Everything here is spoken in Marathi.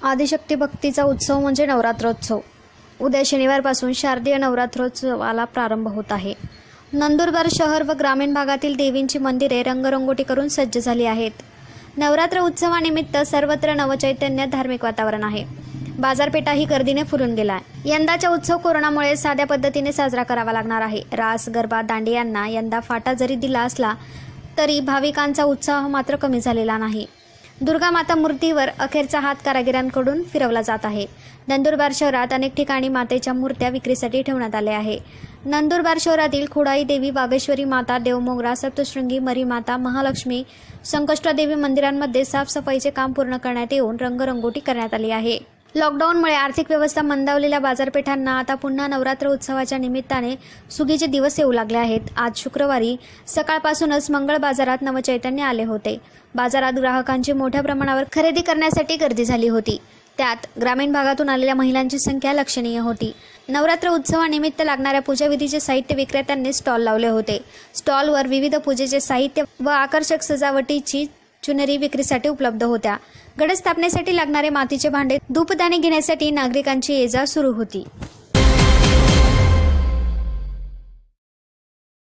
आदिशक्ती भक्तीचा उत्सव म्हणजे नवरात्रोत्सव। उद्या शनिवारपासून शारदीय नवरात्रोत्सवाला प्रारंभ होत आहे। नंदुरबार शहर व ग्रामीण भागातील देवींची मंदिरे रंगरंगोटी करून सज्ज झाली आहेत। नवरात्र उत्सवानिमित्त सर्वत्र नवचैतन्य धार्मिक वातावरण आहे। बाजारपेठाही गर्दीने फुलून गेला। यंदाचा उत्सव कोरोनामुळे साध्या पद्धतीने साजरा करावा लागणार आहे। रास, गरबा, दांडियांना यंदा फाटा जरी दिला असला तरी भाविकांचा उत्साह मात्र कमी झालेला नाही। दुर्गा माता मूर्तीवर अखेरचा हात कारागिरांकडून फिरवला जात आहे। नंदुरबार शहरात अनेक ठिकाणी मातेच्या मूर्त्या विक्रीसाठी ठेवण्यात आल्या आहे। नंदुरबार शहरातील खुडाई देवी, बागेश्वरी माता, देवमोगरा, सप्तशृंगी, मरी माता, महालक्ष्मी, संकष्टदेवी मंदिरांमध्ये साफसफाईचे काम पूर्ण करण्यात येऊन रंगरंगोटी करण्यात आली आहे। लॉकडाऊनमुळे आर्थिक व्यवस्था मंदावलेल्या बाजारपेठांना आता पुन्हा नवरात्र उत्सवाच्या निमित्ताने सुगीचे दिवस येऊ लागले आहेत। आज शुक्रवारी सकाळपासूनच मंगळ बाजारात नवचैतन्य आले होते। बाजारात ग्राहकांची मोठ्या प्रमाणावर खरेदी करण्यासाठी गर्दी झाली होती। त्यात ग्रामीण भागातून आलेल्या महिलांची संख्या लक्षणीय होती। नवरात्र उत्सवानिमित्त लागणाऱ्या पूजाविधीचे साहित्य विक्रेत्यांनी स्टॉल लावले होते। स्टॉलवर विविध पूजेचे साहित्य व आकर्षक सजावटीची चुनरी विक्रीसाठी उपलब्ध होत्या। घटस्थापनेसाठी लागणारे मातीचे भांडे, धूपदाणी घेण्यासाठी नागरिकांची ये-जा सुरू होती।